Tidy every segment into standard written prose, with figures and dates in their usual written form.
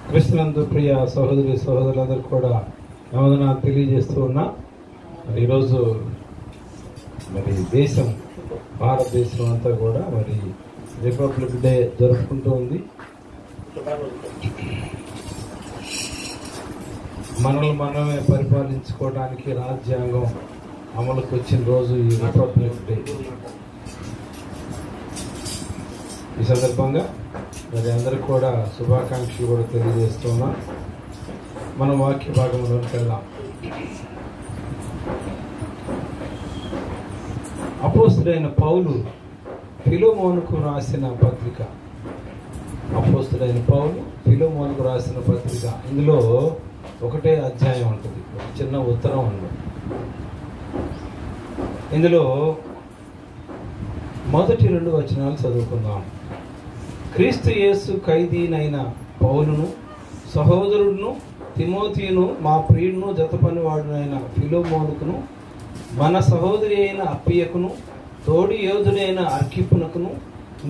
క్రీస్తునందు ప్రియ సహోదరి సహోదరులందరూ కూడా వందనాలు తెలియజేస్తూ ఉన్నా. మరి ఈరోజు మరి దేశం, భారతదేశం అంతా కూడా మరి రిపబ్లిక్ డే జరుపుకుంటూ ఉంది. మనల్ని మనమే పరిపాలించుకోవడానికి రాజ్యాంగం అమలుకు వచ్చిన రోజు ఈ రిపబ్లిక్ డే. ఈ సందర్భంగా మరి అందరికి కూడా శుభాకాంక్షలు కూడా తెలియజేస్తున్నా. మనం వాక్య భాగంలోకి వెళ్దాం. అపోస్తుడైన పౌలు ఫిలోమోనుకు రాసిన పత్రిక. అపోస్తుడైన పౌలు ఫిలోమోనుకు రాసిన పత్రిక. ఇందులో ఒకటే అధ్యాయం ఉంటుంది, ఒక చిన్న ఉత్తరం ఉంది. ఇందులో మొదటి 2 వచనాలు చదువుకుందాం. క్రీస్తు యేసు ఖైదీనైన పౌలును, సహోదరుడును తిమోతియును, మా ప్రియుడును జతపనివాడునైన ఫిలోమోనుకును, మన సహోదరి అయిన అప్పియకును, తోడి యోధుడైన అర్కిప్పునకును,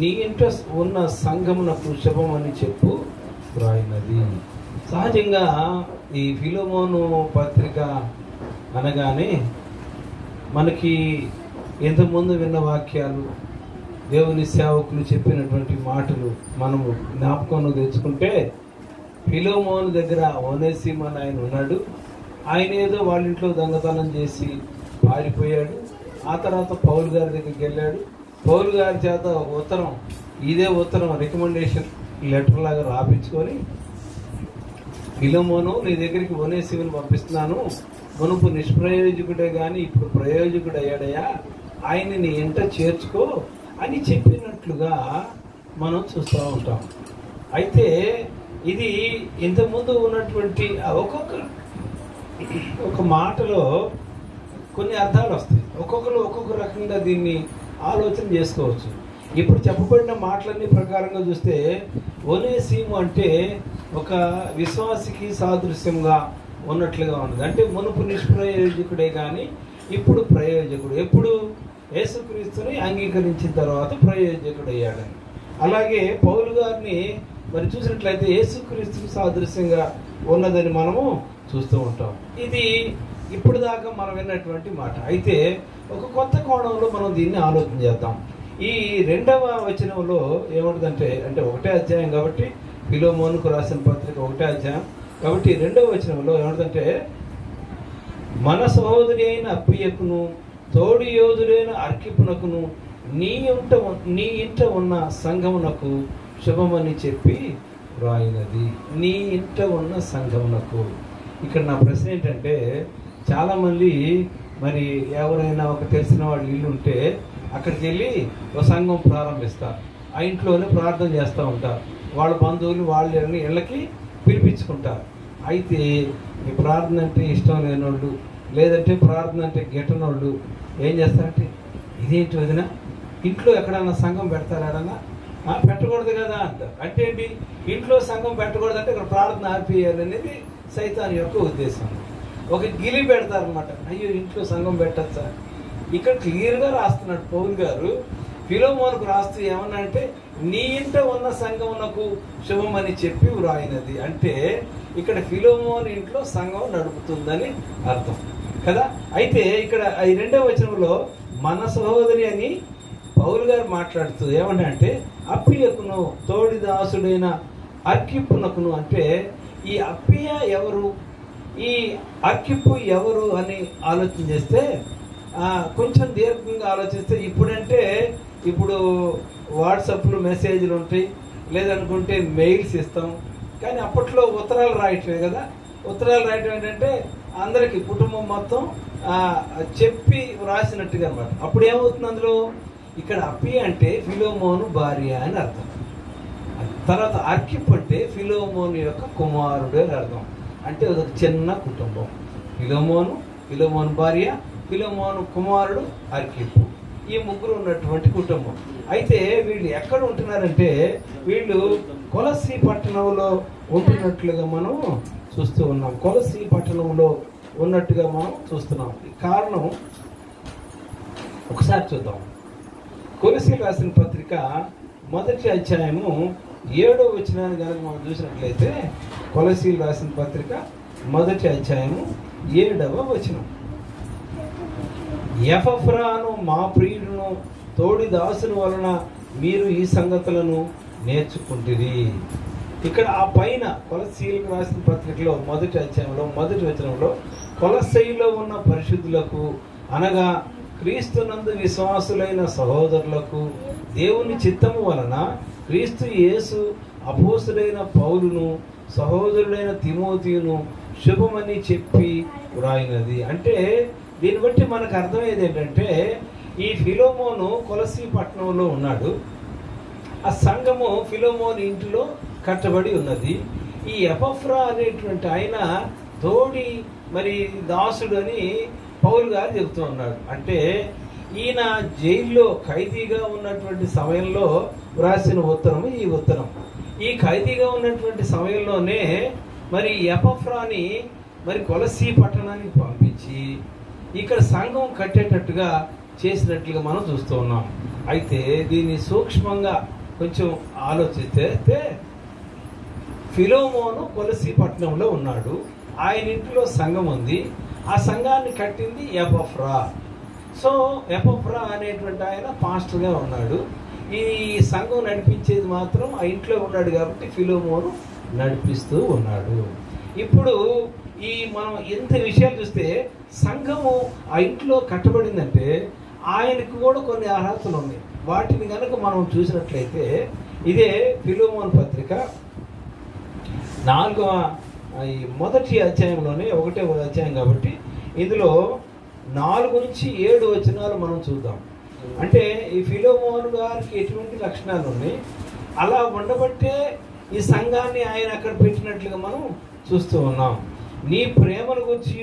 నీ ఇంట ఉన్న సంఘమునకు శుభమని చెప్పు రాయినది. సహజంగా ఈ ఫిలోమోను పత్రిక అనగానే మనకి ఇంతకుముందు విన్న వాక్యాలు, దేవుని సేవకులు చెప్పినటువంటి మాటలు మనము జ్ఞాపకంలో తెచ్చుకుంటే, ఫిలోమోను దగ్గర ఒనేసిము అని ఆయన ఉన్నాడు. ఆయన ఏదో వాళ్ళ ఇంట్లో దొంగతనం చేసి పారిపోయాడు. ఆ తర్వాత పౌలు గారి దగ్గరికి వెళ్ళాడు. పౌలు గారి చేత ఉత్తరం, ఇదే ఉత్తరం రికమెండేషన్ లెటర్ లాగా రాపించుకొని, ఫిలోమోను నీ దగ్గరికి ఒనేసిమును పంపిస్తున్నాను, మునుపు నిష్ప్రయోజకుడే కానీ ఇప్పుడు ప్రయోజకుడు అయ్యాడయ్యా, ఆయన్ని నీ ఇంట చేర్చుకో అని చెప్పినట్లుగా మనం చూస్తూ ఉంటాం. అయితే ఇది ఇంతకుముందు ఉన్నటువంటి ఒక మాటలో కొన్ని అర్థాలు వస్తాయి. ఒక్కొక్కరు ఒక్కొక్క రకంగా దీన్ని ఆలోచన చేసుకోవచ్చు. ఇప్పుడు చెప్పబడిన మాటలన్నీ ప్రకారంగా చూస్తే ఒనేసిము అంటే ఒక విశ్వాసికి సాదృశ్యంగా ఉన్నట్లుగా ఉన్నది. అంటే మునుపు నిష్ప్రయోజకుడే కానీ ఇప్పుడు ప్రయోజకుడు. ఎప్పుడు యేసుక్రీస్తుని అంగీకరించిన తర్వాత ప్రయోజకుడు అయ్యాడని. అలాగే పౌలు గారిని మరి చూసినట్లయితే యేసుక్రీస్తుకి సాదృశ్యంగా ఉన్నదని మనము చూస్తూ ఉంటాం. ఇది ఇప్పుడు దాకా మనం విన్నటువంటి మాట. అయితే ఒక కొత్త కోణంలో మనం దీన్ని ఆలోచన చేద్దాం. ఈ 2వ వచనంలో ఏముంటుందంటే, అంటే ఒకటే అధ్యాయం కాబట్టి, ఫిలోమోనుకు రాసిన పత్రిక ఒకటే అధ్యాయం కాబట్టి 2వ వచనంలో ఏముంటుందంటే, మన సహోదరి అయిన అప్పియకును, తోడి యోధుడైన అర్కిప్పునకును, నీ ఇంట ఉన్న సంఘమునకు శుభమని చెప్పి రాయినది. నీ ఇంట ఉన్న సంఘమునకు. ఇక్కడ నా ప్రశ్న ఏంటంటే, చాలామంది మరి ఎవరైనా ఒక తెలిసిన వాళ్ళు ఇల్లు ఉంటే అక్కడికి వెళ్ళి ఒక సంఘం ప్రారంభిస్తారు. ఆ ఇంట్లోనే ప్రార్థన చేస్తూ ఉంటారు. వాళ్ళ బంధువులు వాళ్ళని ఇళ్ళకి పిలిపించుకుంటారు. అయితే ఈ ప్రార్థన అంటే ఇష్టం లేనోళ్ళు, లేదంటే ప్రార్థన అంటే గిట్టనోళ్ళు ఏం చేస్తారంటే, ఇదేంటి వదిన ఇంట్లో ఎక్కడన్నా సంఘం పెడతారాడన్నా, పెట్టకూడదు కదా అంటారు. అంటే ఏంటి, ఇంట్లో సంఘం పెట్టకూడదు అంటే ఇక్కడ ప్రార్థన ఆర్పియాలి అనేది సైతాన్ యొక్క ఉద్దేశం. ఒక గిలి పెడతారనమాట, అయ్యో ఇంట్లో సంఘం పెట్టచ్చా. ఇక్కడ క్లియర్గా రాస్తున్నాడు పౌలు గారు ఫిలోమోనుకు రాస్తూ ఏమన్నా అంటే, నీ ఇంట ఉన్న సంఘమునకు శుభమని చెప్పి వ్రాయినది. అంటే ఇక్కడ ఫిలోమోను ఇంట్లో సంఘం నడుపుతుందని అర్థం కదా. అయితే ఇక్కడ ఈ 2వ వచనంలో మన సహోదరి అని పౌలు గారు మాట్లాడుతూ ఏమన్నా అంటే, అప్పియకును తోడి దాసుడైన అర్కిప్పునకును. అంటే ఈ అప్పియ ఎవరు, ఈ అర్కిప్పు ఎవరు అని ఆలోచన చేస్తే, కొంచెం దీర్ఘంగా ఆలోచిస్తే, ఇప్పుడు వాట్సాప్లు మెసేజ్లు ఉంటాయి, లేదనుకుంటే మెయిల్స్ ఇస్తాం. కానీ అప్పట్లో ఉత్తరాలు రాయట్లేదు కదా. ఉత్తరాలు రాయటం ఏంటంటే అందరికి కుటుంబం మొత్తం చెప్పి రాసినట్టుగా అనమాట. అప్పుడు ఏమవుతుంది అందులో, ఇక్కడ అప్పి అంటే ఫిలోమోను భార్య అని అర్థం. తర్వాత అర్కిప్ అంటే ఫిలోమోను యొక్క కుమారుడు అని అర్థం. అంటే ఒక చిన్న కుటుంబం. ఫిలోమోను భార్య, ఫిలోమోను కుమారుడు అర్కిప్పు, ఈ ముగ్గురు ఉన్నటువంటి కుటుంబం. అయితే వీళ్ళు ఎక్కడ ఉంటున్నారంటే, వీళ్ళు కొలసీ పట్టణంలో ఉంటున్నట్లుగా మనం చూస్తూ ఉన్నాం. కొలసీ పట్టణంలో ఉన్నట్టుగా మనం చూస్తున్నాం. కారణం ఒకసారి చూద్దాం. కొలసీ రాసిన పత్రిక 1వ అధ్యాయము 7వ వచనాన్ని కనుక మనం చూసినట్లయితే కొలసీలు రాసిన పత్రిక 1వ అధ్యాయము 7వ వచనం. ఎపఫ్రాను మా ప్రియుడును తోడి దాసుని వలన మీరు ఈ సంగతులను నేర్చుకుంటురి. ఇక్కడ ఆ పైన కొలసీలకు రాసిన పత్రికలో 1వ అధ్యాయంలో 1వ వచనంలో కొలసీలో ఉన్న పరిశుద్ధులకు అనగా క్రీస్తునందు విశ్వాసులైన సహోదరులకు దేవుని చిత్తము వలన క్రీస్తు యేసు అపోస్తుడైన పౌలును సహోదరుడైన తిమోతియును శుభమని చెప్పి వ్రాయినది. అంటే దీన్ని బట్టి మనకు అర్థమయ్యేది ఏంటంటే ఈ ఫిలోమోను కొలసీ పట్టణంలో ఉన్నాడు. ఆ సంఘము ఫిలోమోను ఇంటిలో కట్టబడి ఉన్నది. ఈ ఎపఫ్రా అనేటువంటి ఆయన తోడి మరి దాసుడు అని పౌలు గారు చెబుతూ ఉన్నాడు. అంటే ఈయన జైల్లో ఖైదీగా ఉన్నటువంటి సమయంలో వ్రాసిన ఉత్తరము ఈ ఉత్తరం. ఈ ఖైదీగా ఉన్నటువంటి సమయంలోనే మరి ఎపఫ్రాని మరి కొలసీ పట్టణానికి పంపించి ఇక్కడ సంఘం కట్టేటట్టుగా చేసినట్లుగా మనం చూస్తూ ఉన్నాం. అయితే దీన్ని సూక్ష్మంగా కొంచెం ఆలోచిస్తే ఫిలోమోను కొలసీ పట్టణంలో ఉన్నాడు. ఆయన ఇంటిలో సంఘం ఉంది. ఆ సంఘాన్ని కట్టింది ఎపఫ్రా. సో ఎపఫ్రా అనేటువంటి ఆయన పాస్టర్గా ఉన్నాడు. ఈ సంఘం నడిపించేది మాత్రం ఆ ఇంట్లో ఉన్నాడు కాబట్టి ఫిలోమోను నడిపిస్తూ ఉన్నాడు. ఇప్పుడు ఈ మనం ఎంత విషయాలు చూస్తే సంఘము ఆ ఇంట్లో కట్టబడిందంటే ఆయనకు కూడా కొన్ని అర్హతలు ఉన్నాయి. వాటిని కనుక మనం చూసినట్లయితే ఇదే ఫిలోమోను పత్రిక 4వ మొదటి అధ్యాయంలోనే 1వ అధ్యాయం కాబట్టి ఇందులో 4 నుంచి 7 వచనాలు మనం చూద్దాం. అంటే ఈ ఫిలోమోను గారికి ఎటువంటి లక్షణాలు ఉన్నాయి, అలా ఉండబట్టే ఈ సంఘాన్ని ఆయన అక్కడ పెట్టినట్లుగా మనం చూస్తూ ఉన్నాం. నీ ప్రేమను గురించి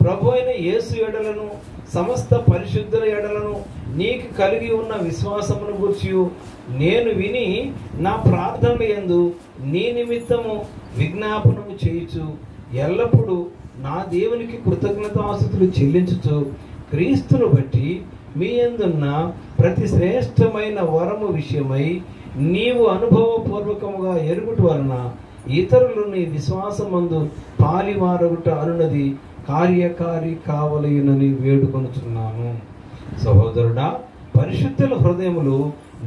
ప్రభు అయిన యేసు ఎడలను సమస్త పరిశుద్ధుల ఎడలను నీకు కలిగి ఉన్న విశ్వాసమును గురించి నేను విని నా ప్రార్థనల యందు నీ నిమిత్తము విజ్ఞాపనము చేయుచు ఎల్లప్పుడూ నా దేవునికి కృతజ్ఞతాస్తుతులు చెల్లించుచు క్రీస్తును బట్టి మీ యందున్న ప్రతి శ్రేష్టమైన వరము విషయమై నీవు అనుభవపూర్వకముగా ఎరుగుట వలన ఇతరులు నీ విశ్వాసమందు పాలివారగుట అనున్నది కార్యకారి కావలయునని వేడుకొనుచున్నాను. సహోదరుడా, పరిశుద్ధుల హృదయములు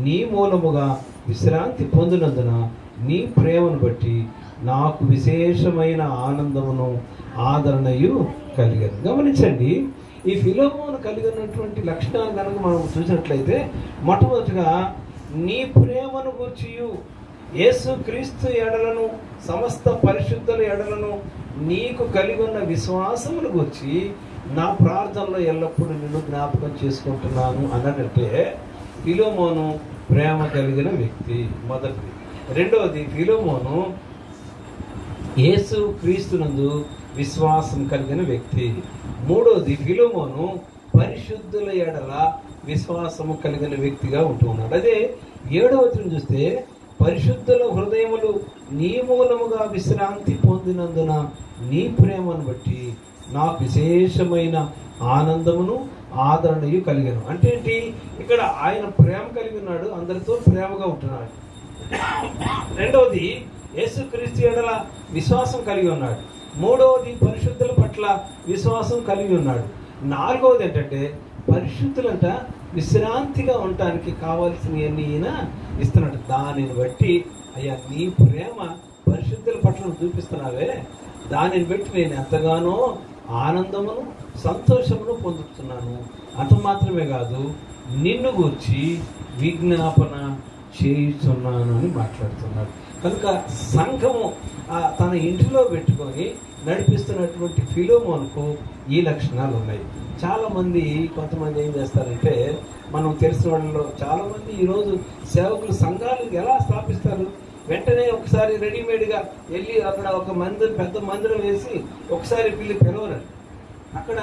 నీ మూలముగా విశ్రాంతి పొందినందున నీ ప్రేమను బట్టి నాకు విశేషమైన ఆనందమును ఆదరణయు కలిగను. గమనించండి, ఈ ఫిలోమోను కలిగినటువంటి లక్షణాలు కనుక మనం చూసినట్లయితే మొట్టమొదటిగా నీ ప్రేమను గూర్చియు యేసు క్రీస్తు ఎడలను సమస్త పరిశుద్ధుల ఎడలను నీకు కలిగి ఉన్న విశ్వాసమును గూర్చి నా ప్రార్థనలో ఎల్లప్పుడూ నిన్ను జ్ఞాపకం చేసుకుంటున్నాను అన్నట్టే ఫిలోమోను ప్రేమ కలిగిన వ్యక్తి మొదటిది. రెండవది, ఫిలోమోను యేసు క్రీస్తునందు విశ్వాసం కలిగిన వ్యక్తి. మూడవది, ఫిలోమోను పరిశుద్ధుల ఎడల విశ్వాసము కలిగిన వ్యక్తిగా ఉంటూ ఉన్నాడు. అదే 7వ వచనం చూస్తే పరిశుద్ధుల హృదయములు నీ మూలముగా విశ్రాంతి పొందినందున నీ ప్రేమను బట్టి నాకు విశేషమైన ఆనందమును ఆదరణయు కలిగను. అంటే ఏంటి, ఇక్కడ ఆయన ప్రేమ కలిగి ఉన్నాడు, అందరితో ప్రేమగా ఉంటున్నాడు. రెండవది, యేసుక్రీస్తు ఎడల విశ్వాసం కలిగి ఉన్నాడు. మూడవది, పరిశుద్ధుల పట్ల విశ్వాసం కలిగి ఉన్నాడు. నాలుగవది ఏంటంటే పరిశుద్ధులంట విశ్రాంతిగా ఉండటానికి కావాల్సినవన్నీ ఈయన ఇస్తున్నాడు. దానిని బట్టి అయ్యా నీ ప్రేమ పరిశుద్ధుల పట్ల చూపిస్తున్నావే, దానిని బట్టి నేను ఎంతగానో ఆనందమును సంతోషమును పొందుతున్నాను. అంత మాత్రమే కాదు, నిన్ను గూర్చి విజ్ఞాపన చేయుచున్నాను అని మాట్లాడుతున్నాడు. కనుక సంఘము తన ఇంటిలో పెట్టుకొని నడిపిస్తున్నటువంటి ఫిలోమోనుకు ఈ లక్షణాలు ఉన్నాయి. చాలామంది కొంతమంది ఏం చేస్తారంటే, మనం తెలిసిన వాళ్ళలో చాలామంది ఈరోజు సేవకులు సంఘాలు ఎలా స్థాపిస్తారు, వెంటనే ఒకసారి రెడీమేడ్గా వెళ్ళి అక్కడ ఒక మందిరం, పెద్ద మందిరం వేసి ఒకసారి పిలవరండి. అక్కడ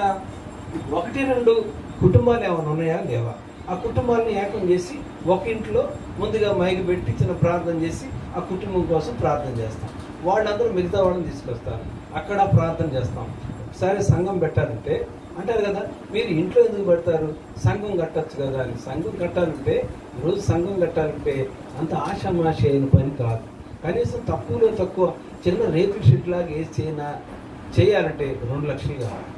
1-2 కుటుంబాలు ఏమైనా ఉన్నాయా లేవా, ఆ కుటుంబాలను ఏకం చేసి ఒక ఇంట్లో ముందుగా మైకి పెట్టి చిన్న ప్రార్థన చేసి ఆ కుటుంబం కోసం ప్రార్థన చేస్తాం. వాళ్ళందరూ మిగతా వాళ్ళని తీసుకొస్తారు, అక్కడ ప్రార్థన చేస్తాం. ఒకసారి సంఘం పెట్టారంటే అంటారు కదా, మీరు ఇంట్లో ఎందుకు పెడతారు, సంఘం కట్టచ్చు కదా అని. సంఘం కట్టాలంటే ఈరోజు సంఘం కట్టాలంటే అంత ఆషామాషి అయిన పని కాదు. కనీసం తక్కువలో తక్కువ చిన్న రేకుల షెడ్ లాగా వేసి చేయాలంటే 2 లక్షలు కావాలి.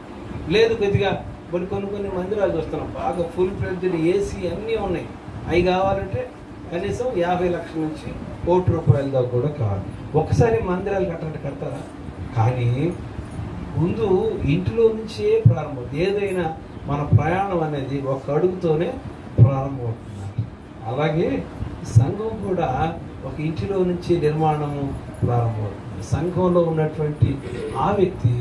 లేదు కొద్దిగా కొన్ని మందిరాలు చూస్తున్నాం బాగా ఫుల్ ఫ్లెడ్జ్డ్ ఏసీ అన్నీ ఉన్నాయి, అవి కావాలంటే కనీసం 50 లక్షల నుంచి ₹1,00,00,000 దాకా కూడా కావాలి. ఒకసారి మందిరాలు కట్టారా? కానీ ముందు ఇంటిలో నుంచే ప్రారంభం. ఏదైనా మన ప్రయాణం అనేది ఒక అడుగుతోనే ప్రారంభమవుతుంది. అలాగే సంఘం కూడా ఒక ఇంటిలో నుంచి నిర్మాణము ప్రారంభమవుతుంది. సంఘంలో ఉన్నటువంటి ఆ వ్యక్తి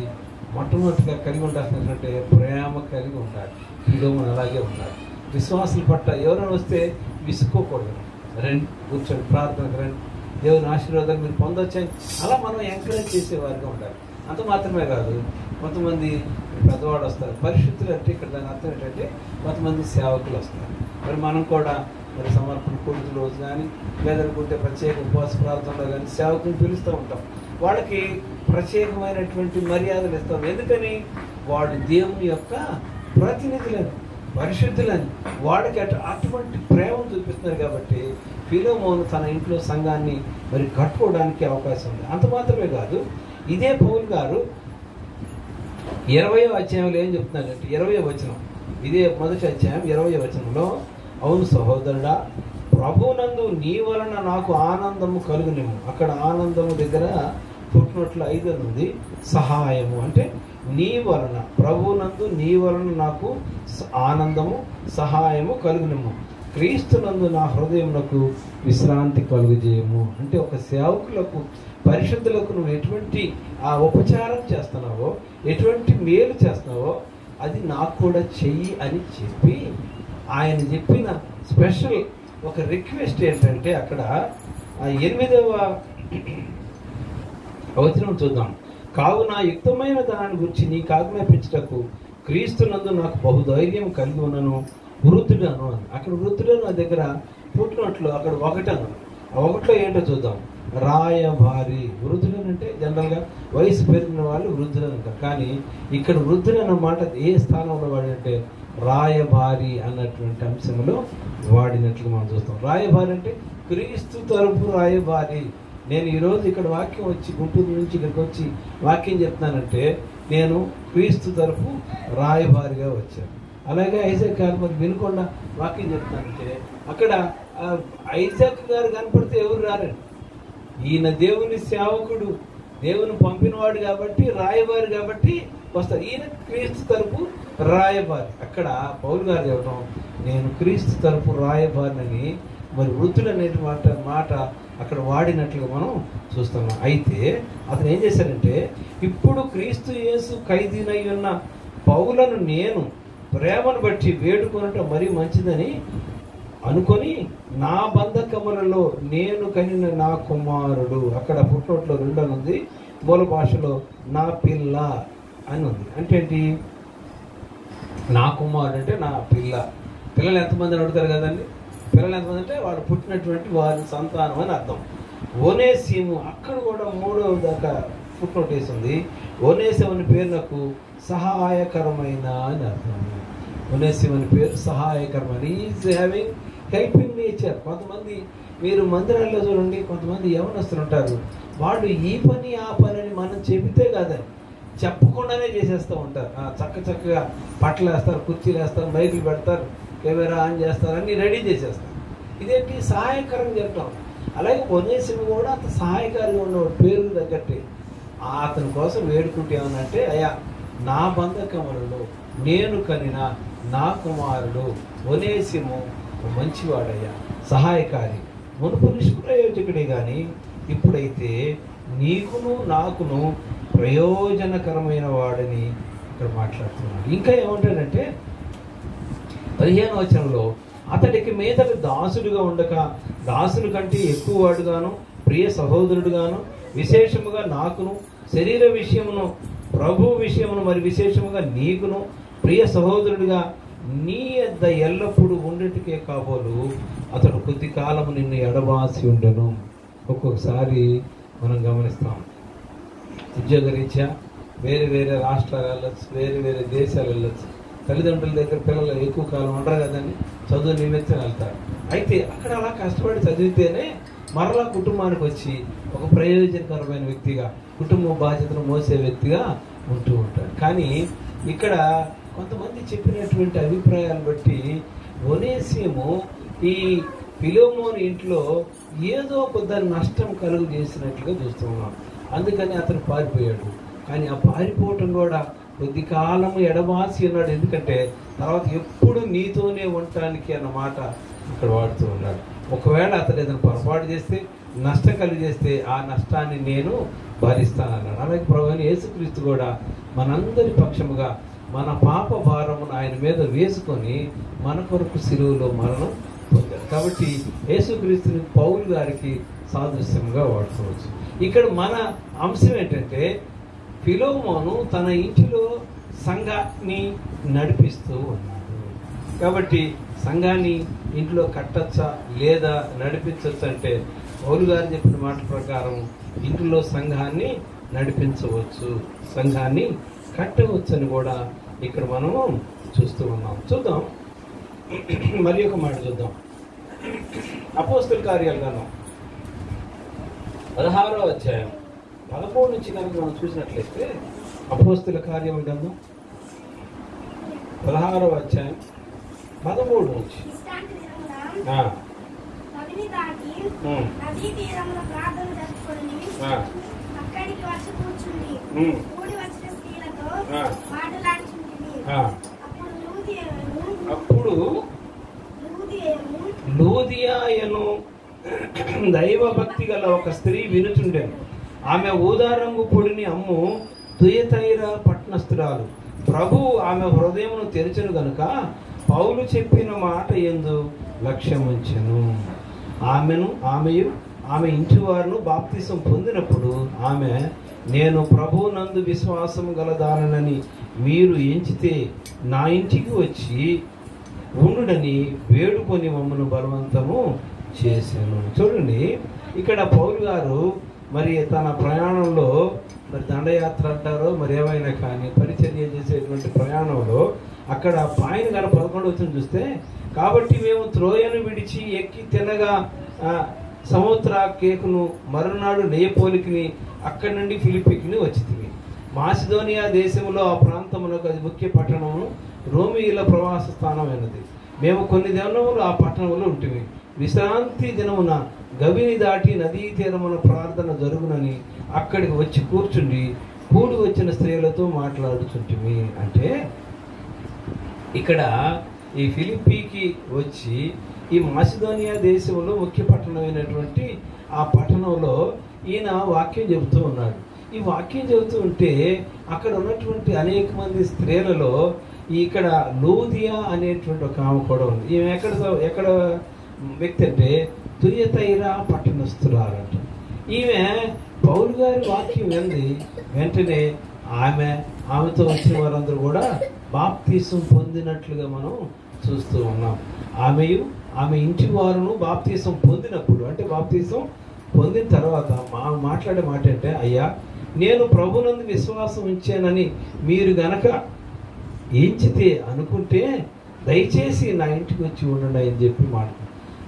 మొట్టమొదటిగా కలిగి ఉండాల్సినటువంటి ప్రేమ కలిగి ఉండాలి. విలువను అలాగే ఉండాలి. విశ్వాసుల పట్ల ఎవరైనా వస్తే విసుకోకూడదు. రండి, కూర్చొని ప్రార్థనకు రండి, దేవుని ఆశీర్వాదాలు మీరు పొందొచ్చని అలా మనం ఎంకరేజ్ చేసేవారిగా ఉండాలి. అంత మాత్రమే కాదు, కొంతమంది పెద్దవాడు వస్తారు. పరిశుద్ధులు అంటే ఇక్కడ దాని అర్థం ఏంటంటే కొంతమంది సేవకులు వస్తారు. మరి మనం కూడా మరి సమర్పణ కూడిన రోజు కానీ లేదనుకుంటే ప్రత్యేక ఉపవాస ప్రార్థనలో కానీ సేవకుని పిలుస్తూ ఉంటాం. వాళ్ళకి ప్రత్యేకమైనటువంటి మర్యాదలు ఇస్తాం. ఎందుకని? వాళ్ళు దేవుని యొక్క ప్రతినిధులని, పరిశుద్ధులని, వాడికి అటువంటి ప్రేమను చూపిస్తున్నారు. కాబట్టి ఫిలోమోను తన ఇంట్లో సంఘాన్ని మరి కట్టుకోవడానికి అవకాశం ఉంది. అంత మాత్రమే కాదు, ఇదే పౌలు గారు 20వ అధ్యాయంలో ఏం చెప్తున్నారంటే 20వ వచనం, ఇదే మొదటి అధ్యాయం 20వ వచనంలో, అవును సహోదరుడా, ప్రభునందు నీ వలన నాకు ఆనందము కలుగునిమ్ము. అక్కడ ఆనందము దగ్గర పుట్టినట్లు 5 ఉంది. సహాయము అంటే నీ వలన, ప్రభునందు నీ వలన నాకు ఆనందము సహాయము కలుగునిమ్ము. క్రీస్తునందు నా హృదయమునకు విశ్రాంతి కలుగజేయము. అంటే ఒక సేవకులకు, పరిశుద్ధులకు నువ్వు ఎటువంటి ఆ ఉపచారం చేస్తున్నావో, ఎటువంటి మేలు చేస్తున్నావో అది నాకు కూడా చెయ్యి అని చెప్పి ఆయన చెప్పిన స్పెషల్ ఒక రిక్వెస్ట్ ఏంటంటే అక్కడ 8వ వచనం చూద్దాం. కావున యుక్తమైన దాని గురించి నీకు ఆజ్ఞాపించుటకు క్రీస్తునందు నాకు బహుధైర్యం కలిగి ఉన్నను, వృద్ధుడను అని. అక్కడ వృద్ధుడను దగ్గర పుట్టినట్లు అక్కడ 1 అను. ఆ 1లో ఏంటో చూద్దాం. రాయభారి. వృద్ధుడని అంటే జనరల్గా వయసు పెరిగిన వాళ్ళు వృద్ధుడని అంటారు. కానీ ఇక్కడ వృద్ధుడు అన్న మాట ఏ స్థానంలో వాడంటే రాయభారి అన్నటువంటి అంశంలో వాడినట్లు మనం చూస్తాం. రాయభారి అంటే క్రీస్తు తరపు రాయభారి. నేను ఈరోజు ఇక్కడ వాక్యం వచ్చి గుంటూరు నుంచి ఇక్కడికి వచ్చి వాక్యం చెప్తున్నానంటే నేను క్రీస్తు తరపు రాయభారిగా వచ్చాను. అలాగే ఐజాక్ గారు మరి వినకుండా వాక్యం చెప్తానంటే అక్కడ ఐజాక్ గారు కనపడితే ఎవరు రారండి. ఈయన దేవుని సేవకుడు, దేవుని పంపినవాడు కాబట్టి, రాయబారి కాబట్టి వస్తారు. ఈయన క్రీస్తు తరపు రాయబారి. అక్కడ పౌలు గారు చెప్పడం నేను క్రీస్తు తరపు రాయబారిని మరి వృద్ధుడు అనే మాట అక్కడ వాడినట్లుగా మనం చూస్తున్నాం. అయితే అతను ఏం చేశారంటే, ఇప్పుడు క్రీస్తు యేసు ఖైదీనై ఉన్న పౌలను నేను ప్రేమను బట్టి వేడుకొనటం మరీ మంచిదని అనుకొని నా బంధకములలో నేను కనిన నా కుమారుడు, అక్కడ పుట్టినట్లో 2 అని ఉంది, మూల భాషలో నా పిల్ల అని ఉంది. అంటే ఏంటి? నా కుమారుడు అంటే నా పిల్ల. పిల్లలు ఎంతమంది అడుగుతారు కదండి. పిల్లలు ఎంతమంది అంటే వాడు పుట్టినటువంటి వారి సంతానం అని అర్థం. ఓనేసిము అక్కడ కూడా 3వ దాకా పుట్టినట్టు వేసింది. ఓనేసిము అనే పేరు నాకు సహాయకరమైన అని అర్థం. ఓనేసిము అనే పేరు సహాయకరమైన, ఈజ్ హ్యావింగ్ హెల్పింగ్ నేచర్. కొంతమంది మీరు మందిరాల్లో చూడండి, కొంతమంది యవనస్తులు ఉంటారు, వాళ్ళు ఈ పని ఆ పని అని మనం చెబితే కాదని చెప్పకుండానే చేసేస్తూ ఉంటారు. చక్కగా పట్టలు వేస్తారు, కుర్చీలు వేస్తారు, మైకులు పెడతారు, కెమెరా ఆన్ చేస్తారు, అన్నీ రెడీ చేసేస్తారు. ఇదేంటి? సహాయకరంగా చెప్తాం. అలాగే ఒనేసిము కూడా అంత సహాయకారిగా ఉన్న పేరు తగ్గట్టే అతని కోసం వేడుకుంటే ఏమనంటే, అయ్యా నా బంధకములలో నేను కనిన నా కుమారుడు ఒనేసిము మంచివాడయ్యా, సహాయకారి, మునుపు నిష్ప్రయోజకుడే కానీ ఇప్పుడైతే నీకును నాకును ప్రయోజనకరమైన వాడని ఇక్కడ మాట్లాడుతున్నాడు. ఇంకా ఏమంటాడంటే 15వ వచనంలో, అతడికి మీదట దాసుడుగా ఉండక దాసుని కంటే ఎక్కువ వాడుగాను, ప్రియ సహోదరుడుగాను, విశేషముగా నాకును, శరీర విషయమును ప్రభు విషయమును మరి విశేషముగా నీకును ప్రియ సహోదరుడిగా నీ యొద్ద ఎల్లప్పుడూ ఉండేటికే కాబోలు అతడు కొద్ది కాలము నిన్ను ఎడబాసి ఉండను. ఒక్కొక్కసారి మనం గమనిస్తాం, ఉద్యోగరీత్యా వేరే వేరే రాష్ట్రాలు వెళ్ళొచ్చు, వేరే వేరే దేశాలు వెళ్ళొచ్చు. తల్లిదండ్రుల దగ్గర పిల్లలు ఎక్కువ కాలం ఉండరు కదండి, చదువు నిమిత్తం వెళ్తారు. అయితే అక్కడ అలా కష్టపడి చదివితేనే మరలా కుటుంబానికి వచ్చి ఒక ప్రయోజనకరమైన వ్యక్తిగా, కుటుంబ బాధ్యతను మోసే వ్యక్తిగా ఉంటూ ఉంటాడు. కానీ ఇక్కడ కొంతమంది చెప్పినటువంటి అభిప్రాయాలు బట్టి ఒనేసిము ఈ ఫిలోమోను ఇంట్లో ఏదో కొద్ది నష్టం కలుగు చేసినట్లుగా చూస్తున్నాం. అందుకని అతను పారిపోయాడు. కానీ ఆ పారిపోవటం కూడా కొద్ది కాలం ఎడబాసి ఉన్నాడు. ఎందుకంటే తర్వాత ఎప్పుడు నీతోనే ఉండటానికి అన్న మాట ఇక్కడ వాడుతూ ఉన్నాడు. ఒకవేళ అతను ఏదైనా పొరపాటు చేస్తే, నష్టం కలిగేస్తే ఆ నష్టాన్ని నేను భరిస్తానన్నాడు. అలాగే ప్రభువైన యేసుక్రీస్తు కూడా మనందరి పక్షముగా మన పాప భారమును ఆయన మీద వేసుకొని మన కొరకు శిలువలో మరణం పొందాడు. కాబట్టి యేసుక్రీస్తుని పౌలు గారికి సాదృశ్యంగా వాడుకోవచ్చు. ఇక్కడ మన అంశం ఏంటంటే, ఫిలోమోను తన ఇంటిలో సంఘాన్ని నడిపిస్తూ ఉన్నాడు. కాబట్టి సంఘాన్ని ఇంట్లో కట్టచ్చా లేదా నడిపించచ్చా అంటే, పౌలు గారు చెప్పిన మాట ప్రకారం ఇంట్లో సంఘాన్ని నడిపించవచ్చు, సంఘాన్ని కట్టవచ్చు అని కూడా ఇక్కడ మనము చూస్తూ ఉన్నాం. చూద్దాం, మరి ఒక మాట చూద్దాం. అపోస్తల కార్యాల గ్రంథం 16వ అధ్యాయం 13 నుంచి కనుక మనం చూసినట్లయితే, అపోస్తల కార్యముల గ్రంథం 16వ అధ్యాయం 13 నుంచి అప్పుడు లూదియాయను దైవభక్తి గల ఒక స్త్రీ వినుచుండెను. ఆమె ఊదారంగు పొడిని అమ్ము తుయతైరా పట్టణస్థురాలు. ప్రభు ఆమె హృదయమును తెరచెను గనుక పౌలు చెప్పిన మాట యందు లక్ష్యముంచెను. ఆమెయు ఆమె ఇంటి వారును బాప్తిసం పొందినప్పుడు ఆమె, నేను ప్రభువునందు విశ్వాసం గలదానని మీరు ఎంచితే నా ఇంటికి వచ్చి ఉండునని వేడుకొని మమ్మను బలవంతము చేశాను. చూడండి, ఇక్కడ పౌలు గారు మరి తన ప్రయాణంలో, మరి దండయాత్ర అంటారో మరి ఏమైనా కానీ పరిచర్య చేసేటువంటి ప్రయాణంలో అక్కడ పాయన గారు 11 వచ్చిన చూస్తే, కాబట్టి మేము త్రోయను విడిచి ఎక్కి తినగా సముద్ర కేకును మరునాడు నెయ్యపోలికిని అక్కడి నుండి ఫిలిప్పికిని వచ్చితిమి. మాసిదోనియా దేశంలో ఆ ప్రాంతమునకు అది ముఖ్య పట్టణము, రోమియుల ప్రవాస స్థానమైనది. మేము కొన్ని దినములు ఆ పట్టణంలో ఉంటుంది. విశ్రాంతి దినమున గవిని దాటి నదీ తీరమున ప్రార్థన జరుగునని అక్కడికి వచ్చి కూర్చుండి కూడి వచ్చిన స్త్రీలతో మాట్లాడుచుంటిమి. అంటే ఇక్కడ ఈ ఫిలిప్పీకి వచ్చి ఈ మాసిదోనియా దేశంలో ముఖ్య పట్టణమైనటువంటి ఆ పట్టణంలో ఈయన వాక్యం చెబుతూ ఉన్నాడు. ఈ వాక్యం చెబుతూ ఉంటే అక్కడ ఉన్నటువంటి అనేక మంది స్త్రీలలో ఇక్కడ లూదియా అనేటువంటి ఒక ఆమె కూడా ఉంది. ఈమె ఎక్కడ వ్యక్తి అంటే తుయతైరా పట్టణస్థురాలంట. ఈమె పౌలు గారి వాక్యం వింది. వెంటనే ఆమెతో వచ్చిన వారందరూ కూడా బాప్తీసం పొందినట్లుగా మనం చూస్తూ ఉన్నాం. ఆమె ఇంటి వారును బాప్తీసం పొందినప్పుడు, అంటే బాప్తీసం పొందిన తర్వాత మాట్లాడే మాట అంటే, అయ్యా నేను ప్రభునందు విశ్వాసం ఉంచానని మీరు గనక ఎంచితే అనుకుంటే దయచేసి నా ఇంటికి వచ్చి ఉండండి అని చెప్పి మాట.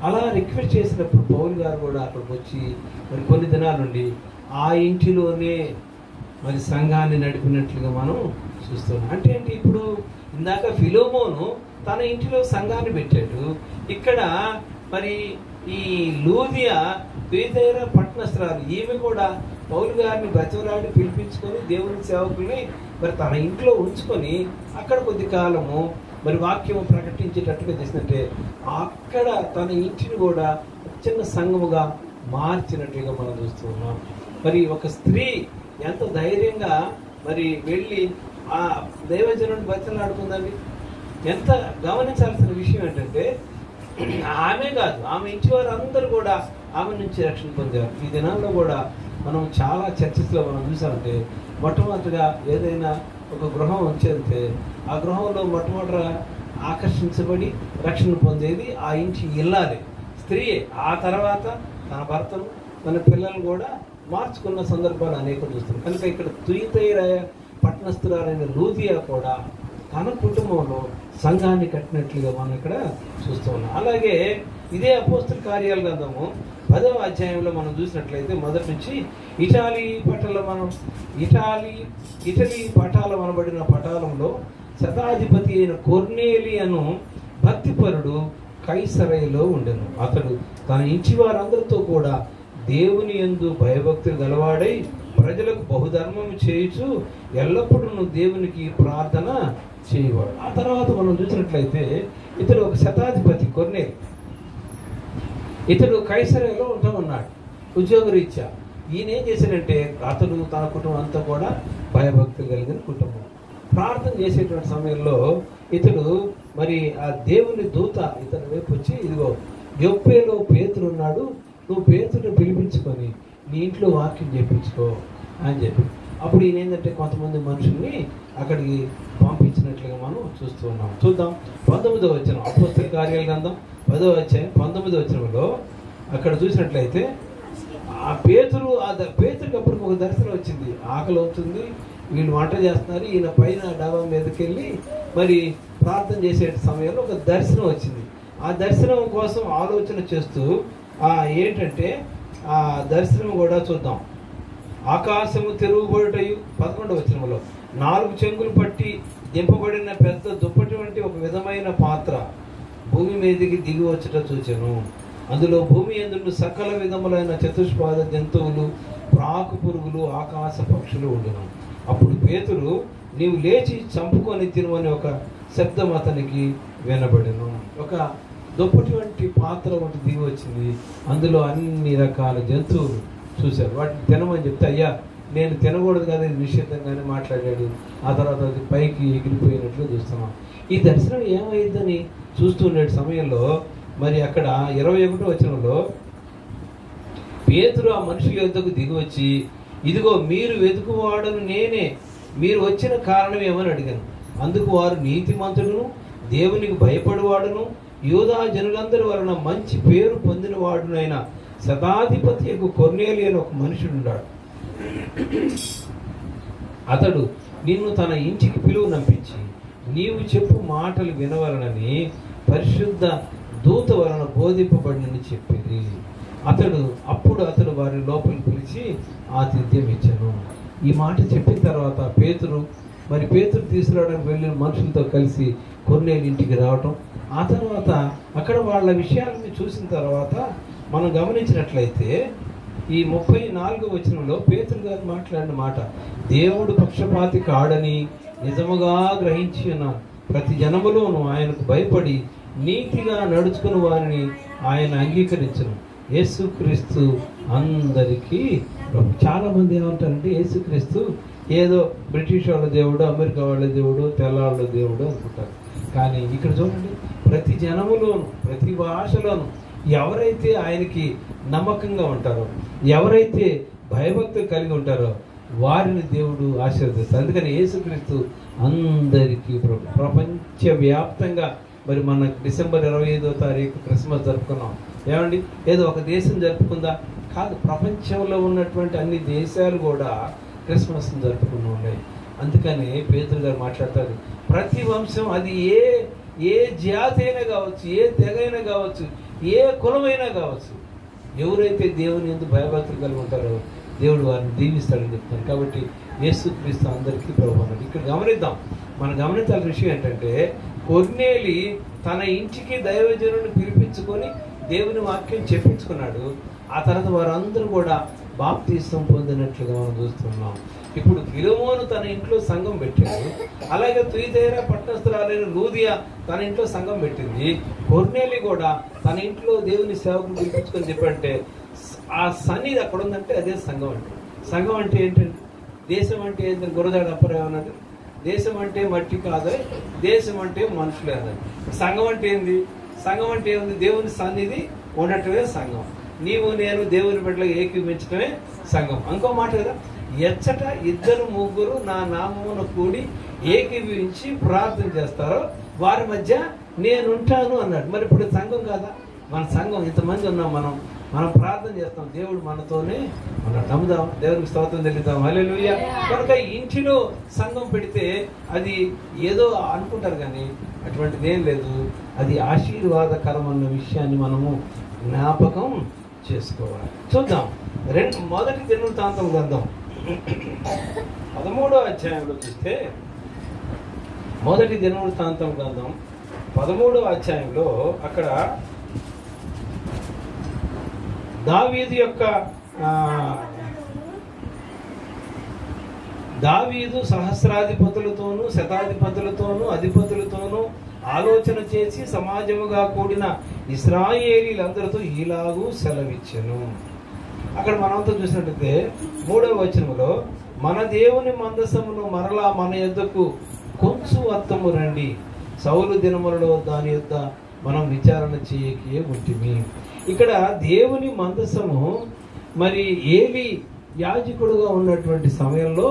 అలా రిక్వెస్ట్ చేసినప్పుడు పౌలు గారు కూడా అక్కడికి వచ్చి మరి కొన్ని దినాలుండి ఆ ఇంటిలోనే మరి సంఘాన్ని నడిపినట్లుగా మనం చూస్తున్నాం. అంటే ఏంటి, ఇప్పుడు ఇందాక ఫిలోమోను తన ఇంటిలో సంఘాన్ని పెట్టాడు. ఇక్కడ మరి ఈ లూదియా తుయతైరా పట్టణస్థురాలు, ఈమె కూడా పౌలు గారిని బతిమలాడి పిలిపించుకొని దేవుని సేవకుల్ని మరి తన ఇంట్లో ఉంచుకొని అక్కడ కొద్ది కాలము మరి వాక్యం ప్రకటించేటట్టుగా చేసినట్టే అక్కడ తన ఇంటిని కూడా చిన్న సంఘముగా మార్చినట్టుగా మనం చూస్తూ ఉన్నాం. మరి ఒక స్త్రీ ఎంత ధైర్యంగా మరి వెళ్ళి ఆ దైవజనుడిని బతిమలాడుకుందండి. ఎంత గమనించాల్సిన విషయం ఏంటంటే, ఆమె కాదు, ఆమె ఇంటి వారు అందరూ కూడా ఆమె నుంచి రక్షణ పొందారు. ఈ దినాల్లో కూడా మనం చాలా చర్చస్లో మనం చూసామంటే, మొట్టమొదటిగా ఏదైనా ఒక గృహం వచ్చేస్తే ఆ గృహంలో మొట్టమొదటిగా ఆకర్షించబడి రక్షణ పొందేది ఆ ఇంటి ఇల్లాలే, స్త్రీయే. ఆ తర్వాత తన భర్తను, తన పిల్లలు కూడా మార్చుకున్న సందర్భాలు అనేక చూస్తున్నాం. కనుక ఇక్కడ తుయతైరా పట్టణస్థురాలైన లూదియా కూడా తన కుటుంబంలో సంఘాన్ని కట్టినట్లుగా మనం ఇక్కడ చూస్తూ ఉన్నాం. అలాగే ఇదే అపోస్తల కార్యాల గ్రంథము 10వ అధ్యాయంలో మనం చూసినట్లయితే మొదటి నుంచి ఇటలీ పటాలం అనబడిన పటాలంలో శతాధిపతి అయిన కొర్నేలియను భక్తిపరుడు కైసరయలో ఉండెను. అతడు తన ఇంటి వారందరితో కూడా దేవుని యందు భయభక్తులు గలవాడై ప్రజలకు బహుధర్మము చేయుచు ఎల్లప్పుడూ దేవునికి ప్రార్థన చేయవాడు. ఆ తర్వాత మనం చూసినట్లయితే ఇతడు ఒక శతాధిపతి కొర్నేలి. ఇతడు కైసరయలో ఉంటా ఉన్నాడు ఉద్యోగరీత్యా. ఈయన ఏం చేశాడంటే అతడు తన కుటుంబం అంతా కూడా భయభక్తులు కలిగిన కుటుంబం. ప్రార్థన చేసేటువంటి సమయంలో ఇతడు మరి ఆ దేవుని దూత ఇతని వైపు వచ్చి, ఇదిగో యొప్పేలో పేతురు ఉన్నాడు, నువ్వు పేతురుని పిలిపించుకొని నీ ఇంట్లో వాక్యం చెప్పించుకో అని చెప్పి, అప్పుడు ఈయన ఏంటంటే కొంతమంది మనుషుల్ని అక్కడికి పంపించినట్లుగా మనం చూస్తూ ఉన్నాం. చూద్దాం 19వ వచనం, అపోస్తల కార్యాల గ్రంథం 10వ అధ్యాయం 19వ వచనంలో అక్కడ చూసినట్లయితే ఆ పేతురుకి అప్పుడు ఒక దర్శనం వచ్చింది. ఆకలి అవుతుంది, వీళ్ళు వంట చేస్తున్నారు, ఈయన పైన డాబా మీదకి వెళ్ళి మరి ప్రార్థన చేసే సమయంలో ఒక దర్శనం వచ్చింది. ఆ దర్శనం కోసం ఆలోచన చేస్తూ ఏంటంటే ఆ దర్శనం కూడా చూద్దాం. ఆకాశము తెరువబడుటయు 11వ వచనంలో 4 చెంగులు పట్టి దింపబడిన పెద్ద దుప్పటి వంటి ఒక విధమైన పాత్ర భూమి మీదకి దిగి వచ్చుట చూచెను. అందులో భూమి యందు సకల విధములైన చతుష్పాద జంతువులు, ప్రాకు పురుగులు, ఆకాశ పక్షులు ఉండును. అప్పుడు పేతురు, నీవు లేచి చంపుకొని తినమని ఒక శబ్దం అతనికి వినబడెను. ఒక దుప్పటి వంటి పాత్ర వంటి దిగి వచ్చింది. అందులో అన్ని రకాల జంతువులు చూశారు. వాటిని తినమని చెప్తే, అయ్యా నేను తినకూడదు కదా, ఇది నిషేధంగానే మాట్లాడాడు. ఆ తర్వాత అది పైకి ఎగిరిపోయినట్లు చూస్తున్నాం. ఈ దర్శనం ఏమైందని చూస్తుండే సమయంలో మరి అక్కడ 21వ వచనంలో పేతురు ఆ మనుషుల యొద్దకు దిగి వచ్చి, ఇదిగో మీరు వెతుకువాడను నేనే, మీరు వచ్చిన కారణం ఏమని అడిగాను. అందుకు వారు, నీతిమంతుడును దేవునికి భయపడువాడును యూదా జనులందరి వలన మంచి పేరు పొందినవాడునైన శతాధిపతి యొక్క కొర్నేలి అని ఒక మనుషుడున్నాడు. అతడు నిన్ను తన ఇంటికి పిలువనంపించి నీవు చెప్పు మాటలు వినవలనని పరిశుద్ధ దూత వలన బోధింపబడినని చెప్పింది. అప్పుడు అతడు వారి లోపలికి పిలిచి ఆతిథ్యం ఇచ్చాను. ఈ మాట చెప్పిన తర్వాత పేతురు తీసుకురావడానికి వెళ్ళిన మనుషులతో కలిసి కొర్నేలి ఇంటికి రావటం, ఆ తర్వాత అక్కడ వాళ్ళ విషయాలని చూసిన తర్వాత మనం గమనించినట్లయితే ఈ 34వ వచనంలో పేతురు గారు మాట్లాడిన మాట, దేవుడు పక్షపాతి కాడని నిజముగా గ్రహించి ఉన్న ప్రతి జనములోనూ ఆయనకు భయపడి నీతిగా నడుచుకుని వారిని ఆయన అంగీకరించను. యేసుక్రీస్తు అందరికీ ప్రభు. చాలామంది ఏమంటారంటే యేసుక్రీస్తు ఏదో బ్రిటిష్ వాళ్ళ దేవుడు, అమెరికా వాళ్ళ దేవుడు, తెల్లవాళ్ళ దేవుడు అనుకుంటారు. కానీ ఇక్కడ చూడండి, ప్రతి జనములోను ప్రతి భాషలోను ఎవరైతే ఆయనకి నమ్మకంగా ఉంటారో, ఎవరైతే భయభక్తులు కలిగి ఉంటారో వారిని దేవుడు ఆశీర్వదిస్తారు. అందుకని యేసుక్రీస్తు అందరికీ ప్రపంచవ్యాప్తంగా మరి మన డిసెంబర్ 25వ తారీఖు క్రిస్మస్ జరుపుకున్నాం. ఏమండి, ఏదో ఒక దేశం జరుపుకుందా? కాదు, ప్రపంచంలో ఉన్నటువంటి అన్ని దేశాలు కూడా క్రిస్మస్ని జరుపుకుని ఉన్నాయి. అందుకని పేతురు గారు మాట్లాడతారు, ప్రతి వంశం అది ఏ జాతి అయినా కావచ్చు, ఏ తెగ అయినా కావచ్చు, ఏ కులమైనా కావచ్చు, ఎవరైతే దేవుని ఎందుకు భయభక్తులు కలిగి ఉంటారో దేవుడు వారిని దీవిస్తాడని చెప్తారు. కాబట్టి యేసుక్రీస్తు అందరికీ ప్రభు అన్నాడు. ఇక్కడ గమనిద్దాం, మనం గమనించాల్సిన విషయం ఏంటంటే, కొర్నేలి తన ఇంటికి దైవజనుడిని పిలిపించుకొని దేవుని వాక్యం చెప్పించుకున్నాడు. ఆ తర్వాత వారందరూ కూడా బాప్తిస్తం పొందినట్లుగా మనం చూస్తున్నాం. ఇప్పుడు ఫిలెమోను తన ఇంట్లో సంఘం పెట్టాడు. అలాగే తుయతైరా పట్టణస్థురాలైన లూదియా తన ఇంట్లో సంఘం పెట్టింది. కొర్నేలి కూడా తన ఇంట్లో దేవుని సేవకులు పిలిపించుకొని చెప్పంటే ఆ సన్నిధి అక్కడ ఉందంటే అదే సంఘం అంటే. సంఘం అంటే ఏంటంటే, దేశం అంటే ఏంటంటే గురదాడ అప్పరా అన్నది, దేశం అంటే మట్టి కాదు, దేశం అంటే మనుషులే అన్నది. సంఘం అంటే ఏంది? సంఘం అంటే ఏముంది? దేవుని సన్నిధి ఉండటమే సంఘం. నీవు నేను దేవుని బిడ్డలు ఏకీవించడమే సంఘం. ఇంకో మాట కదా, ఎచ్చట 2-3 నా నామమున కూడి ఏకీవించి ప్రార్థన చేస్తారో వారి మధ్య నేనుంటాను అన్నాడు. మరి ఇప్పుడు సంఘం కాదా? మన సంఘం ఇంతమంది ఉన్నాం. మనం మనం ప్రార్థన చేస్తాం, దేవుడు మనతోనే మనం నమ్ముదాం, దేవునికి స్తోత్రం చెల్లిద్దాం. హల్లెలూయా. కనుక ఇంటిలో సంఘం పెడితే అది ఏదో అనుకుంటారు, కానీ అటువంటిది ఏం లేదు. అది ఆశీర్వాదకరం అన్న విషయాన్ని మనము జ్ఞాపకం చేసుకోవాలి. చూద్దాం. మొదటి దినవృత్తాంతం గ్రంథం 13వ అధ్యాయంలో చూస్తే, మొదటి దినవృత్తాంతం గ్రంథం 13వ అధ్యాయంలో అక్కడ దావీదు సహస్రాధిపతులతోనూ శతాధిపతులతోనూ అధిపతులతోనూ ఆలోచన చేసి సమాజముగా కూడిన ఇశ్రాయేలీలందరితో ఇలాగూ సెలవిచ్చెను. అక్కడ మనంతా చూసినట్లయితే 3వ వచనములో, మన దేవుని మందసమును మరలా మన యొద్దకు కొంచెం వత్తము రండి, సౌలు దినములలో దాని యొద్ద మనం విచారణ చేయకే ఉంటిమి. ఇక్కడ దేవుని మందసము మరి ఏలి యాజకుడుగా ఉన్నటువంటి సమయంలో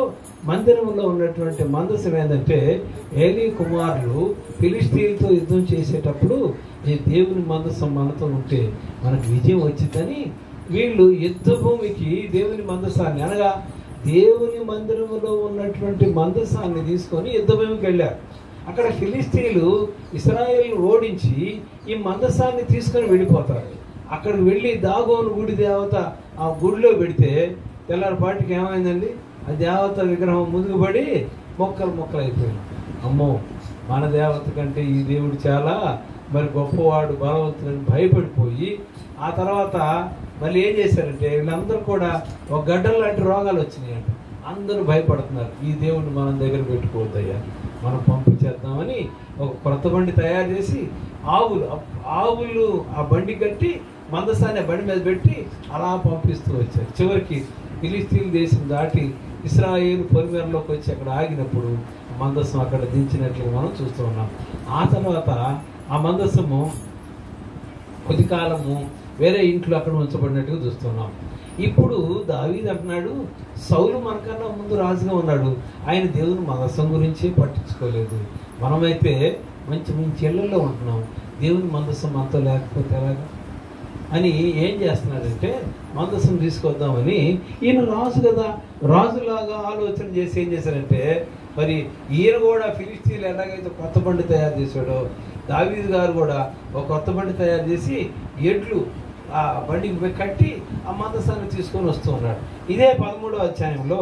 మందిరంలో ఉన్నటువంటి మందసం ఏంటంటే, ఏలి కుమారులు ఫిలిష్తీయులతో యుద్ధం చేసేటప్పుడు ఈ దేవుని మందసం మనతో ఉంటే మనకు విజయం వచ్చిందని వీళ్ళు యుద్ధ భూమికి దేవుని మందసాన్ని, అనగా దేవుని మందిరంలో ఉన్నటువంటి మందసాన్ని తీసుకొని యుద్ధ భూమికి వెళ్ళారు. అక్కడ ఫిలిష్తీయులు ఇశ్రాయేలును ఓడించి ఈ మందసాన్ని తీసుకొని వెళ్ళిపోతారు. అక్కడికి వెళ్ళి దాగోను గుడి దేవత ఆ గుడిలో పెడితే తెల్లారిపాటికి ఏమైందండి, ఆ దేవత విగ్రహం ముందుకు పడి మొక్కలు అయిపోయింది. అమ్మో, మన దేవత కంటే ఈ దేవుడు చాలా మరి గొప్పవాడు, బలవంతుడని భయపడిపోయి ఆ తర్వాత మళ్ళీ ఏం చేశారంటే వీళ్ళందరూ కూడా ఒక గడ్డల లాంటి రోగాలు వచ్చినాయంట. అందరూ భయపడుతున్నారు, ఈ దేవుడిని మనం దగ్గర పెట్టుకోవద్దయ్యా, మనం పంపించేద్దామని ఒక కొత్త బండి తయారు చేసి ఆవులు ఆ బండి కట్టి మందసాన్ని బండి మీద పెట్టి అలా పంపిస్తూ వచ్చారు. చివరికి ఫిలిష్తీయుల దేశం దాటి ఇశ్రాయేలు పొలిమేరలోకి వచ్చి అక్కడ ఆగినప్పుడు మందసం అక్కడ దించినట్లు మనం చూస్తూ ఉన్నాం. ఆ తర్వాత ఆ మందసము కొద్ది కాలము వేరే ఇంట్లో అక్కడ ఉంచబడినట్టుగా చూస్తున్నాం. ఇప్పుడు దావీదు అంటున్నాడు, సౌలు మనకన్నా ముందు రాజుగా ఉన్నాడు, ఆయన దేవుని మందసం గురించి పట్టించుకోలేదు. మనమైతే మంచి మంచి ఇళ్లలో ఉంటున్నాం, దేవుని మందసం మనతో లేకపోతే ఎలాగా అని ఏం చేస్తున్నాడంటే మందసం తీసుకొద్దామని, ఈయన రాజు కదా, రాజులాగా ఆలోచన చేసి ఏం చేశారంటే, మరి ఈయన కూడా ఫిలిష్తీయులు ఎలాగైతే కొత్త బండి తయారు చేశాడో దావీదు గారు కూడా ఒక కొత్త బండి తయారు చేసి ఎడ్లు ఆ బండికి కట్టి ఆ మందసాన్ని తీసుకొని వస్తూ ఉన్నాడు. ఇదే 13వ అధ్యాయంలో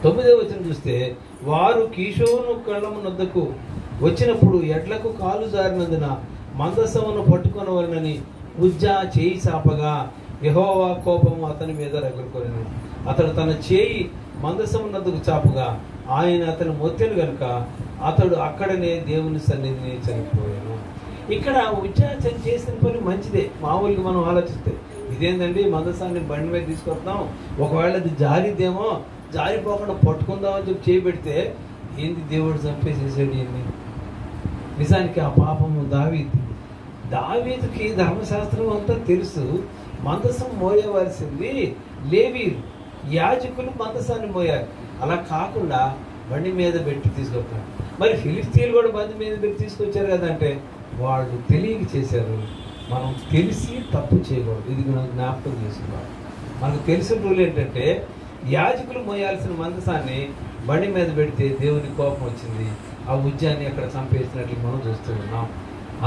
9వ వచనం చూస్తే, వారు కీషోను కళ్ళమునొద్దకు వచ్చినప్పుడు ఎడ్లకు కాలు జారినందున మందసమును పట్టుకొనవలనని ఉజ్జా చేయి చాపగా యెహోవా కోపము అతని మీద రగులుకొనెను. అతడు తన చేయి మందసమునొద్దకు చాపగా ఆయన అతను మొత్తెను గనుక అతడు అక్కడనే దేవుని సన్నిధిని చనిపోయాను. ఇక్కడ ఉజ్జా చేసిన పని మంచిదే, మామూలుగా మనం ఆలోచిస్తే ఇదేంటండి మందసాన్ని బండి మీద తీసుకొస్తాం, ఒకవేళ అది జారిద్దేమో, జారిపోకుండా పట్టుకుందామని చెప్పి చేయబెడితే ఏంది దేవుడు చంపేసేసాడు ఏంది. నిజానికి ఆ పాపము దావీదుకి ధర్మశాస్త్రం అంతా తెలుసు. మందసం మోయవలసింది లేవీయులు, యాజకులు మందసాన్ని మోయారు. అలా కాకుండా బండి మీద పెట్టి తీసుకొస్తారు. మరి ఫిలిష్తీయులు కూడా బండి మీద పెట్టి తీసుకొచ్చారు కదంటే వాళ్ళు తెలియక చేశారు. మనం తెలిసి తప్పు చేయకూడదు, ఇది మనం జ్ఞాపకం చేసుకోవాలి. మనకు తెలిసిన రూల్ ఏంటంటే, యాజకులు మోయాల్సిన మందసాన్ని బండి మీద పెడితే దేవుని కోపం వచ్చింది, ఆ ఉజ్జాన్ని అక్కడ చంపేసినట్లు మనం చూస్తూ ఉన్నాం.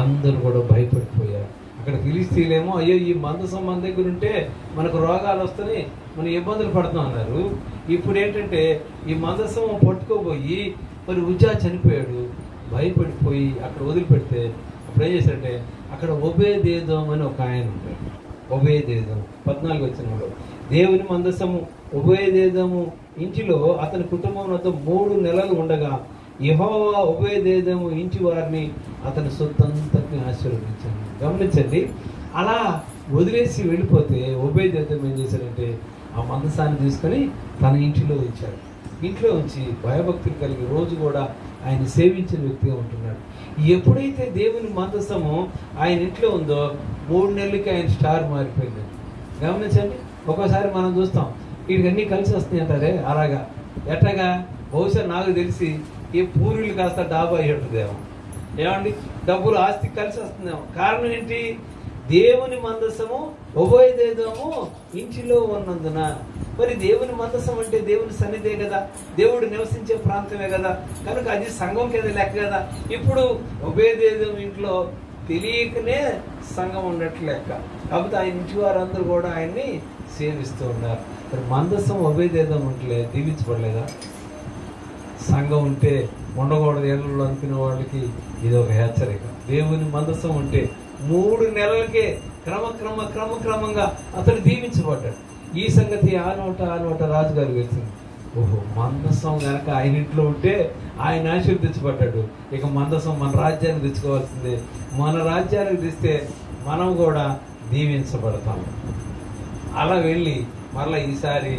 అందరూ కూడా భయపడిపోయారు. అక్కడ ఫిలిష్తీయులేమో అయ్యో ఈ మందసం మన దగ్గర ఉంటే మనకు రోగాలు వస్తాయి, మనం ఇబ్బందులు పడుతున్నాం అన్నారు. ఇప్పుడు ఏంటంటే ఈ మందసం పట్టుకోబోయి మరి ఉజ్జా చనిపోయాడు, భయపడిపోయి అక్కడ వదిలిపెడితే అప్పుడు ఏం చేశారంటే అక్కడ ఒబేదేదోము అని ఒక ఆయన ఉంటాడు. ఒబేదేదోము 14వ వచనంలో, దేవుని మందసము ఒబేదేదోము ఇంటిలో అతని కుటుంబం వద్ద 3 నెలలు ఉండగా యెహోవా ఒబేదేదోము ఇంటి వారిని అతని సొత్తంతటిని ఆశీర్వదించాడు. గమనించండి, అలా వదిలేసి వెళ్ళిపోతే ఒబేదేదోము ఏం చేశారంటే ఆ మందసాన్ని తీసుకొని తన ఇంటిలో ఉంచాడు. ఇంట్లో ఉంచి భయభక్తులు కలిగి రోజు కూడా ఆయన సేవించిన వ్యక్తిగా ఉంటున్నాడు. ఎప్పుడైతే దేవుని మందసము ఆయన ఇంట్లో ఉందో 3 నెలలకి ఆయన స్టార్ మారిపోయింది. గమనించండి, ఒక్కోసారి మనం చూస్తాం వీటికి అన్నీ కలిసి వస్తాయి అంటారే, అలాగా ఎట్టగా బహుశా నాకు తెలిసి ఈ పూర్వీలు కాస్త డాబా అయ్యి ఉంటుందేమో, ఏమండి డబ్బులు ఆస్తి కలిసి వస్తుందేమో. కారణం ఏంటి, దేవుని మందసము ఉభయదేదము ఇంటిలో ఉన్నందున. మరి దేవుని మందసం అంటే దేవుని సన్నిధే కదా, దేవుడు నివసించే ప్రాంతమే కదా, కనుక అది సంఘం కింద లెక్క కదా. ఇప్పుడు ఉభయదేదం ఇంట్లో తెలియకనే సంఘం ఉన్నట్లు లెక్క. కాబట్టి ఆయన ఇంటి వారందరూ కూడా ఆయన్ని సేవిస్తూ ఉన్నారు. మరి మందసం ఉభయదేదం ఉంటలే దీవించబడలేదా? సంఘం ఉంటే ఉండకూడదు ఏళ్ళలో అనుకునే వాళ్ళకి ఇది ఒక హెచ్చరిక. దేవుని మందసం ఉంటే 3 నెలలకే క్రమంగా అతడు దీవించబడ్డాడు. ఈ సంగతి ఆ నోట రాజుగారు తెలిసింది. ఓహో, మందసం కనుక ఆయన ఇంట్లో ఉంటే ఆయన ఆశీర్వదించబడ్డాడు. ఇక మందసం మన రాజ్యాన్ని తెచ్చుకోవాల్సిందే. మన రాజ్యానికి తెస్తే మనం కూడా దీవించబడతాం. అలా వెళ్ళి మరలా ఈసారి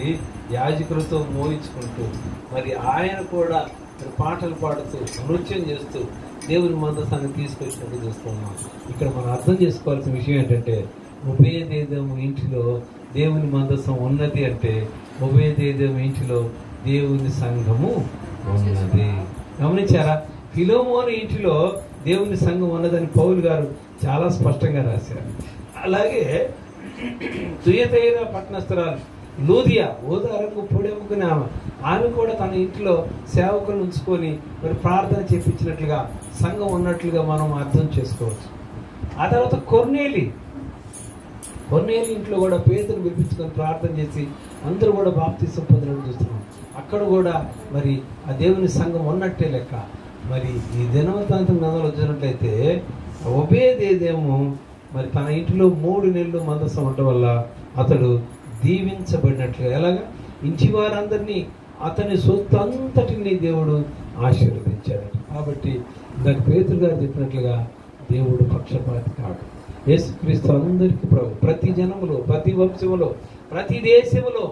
యాజకులతో మోయించుకుంటూ మరి ఆయన కూడా పాటలు పాడుతూ నృత్యం చేస్తూ దేవుని మందసాన్ని తీసుకొచ్చినట్టు చూస్తున్నాం. ఇక్కడ మనం అర్థం చేసుకోవాల్సిన విషయం ఏంటంటే, ఉభయదేదము ఇంటిలో దేవుని మందసం ఉన్నది అంటే ఉభయదేదము ఇంటిలో దేవుని సంఘము ఉన్నది. గమనించారా? ఫిలోమోను ఇంటిలో దేవుని సంఘం ఉన్నదని పౌలు గారు చాలా స్పష్టంగా రాశారు. అలాగే తుయతైర పట్టణస్థురాలు లూదియా, ఓదారకు పొడెముకుని ఆమె కూడా తన ఇంట్లో సేవకులను ఉంచుకొని మరి ప్రార్థన చేపించినట్లుగా సంఘం ఉన్నట్లుగా మనం అర్థం చేసుకోవచ్చు. ఆ తర్వాత కొర్నేలి ఇంట్లో కూడా పేతురు పిలిపించుకొని ప్రార్థన చేసి అందరూ కూడా బాప్తిసం పొందడం చూస్తున్నాం. అక్కడ కూడా మరి ఆ దేవుని సంఘం ఉన్నట్టే లెక్క. మరి ఈ దినవృత్తాంతం గ్రంథంలో వచ్చినట్లయితే ఉభయదేదేమో మరి తన ఇంటిలో 3 నెలలు మందసం ఉండటం వల్ల అతడు దీవించబడినట్లుగా, ఎలాగా ఇంటి వారందరినీ అతని సొత్తు అంతటిని దేవుడు ఆశీర్వదించాడు. కాబట్టి దాని పేతురు గారు చెప్పినట్లుగా దేవుడు పక్షపాతి కాడు. యేసుక్రీస్తు అందరికీ ప్రభు. ప్రతి జనములో, ప్రతి వంశములో, ప్రతి దేశములో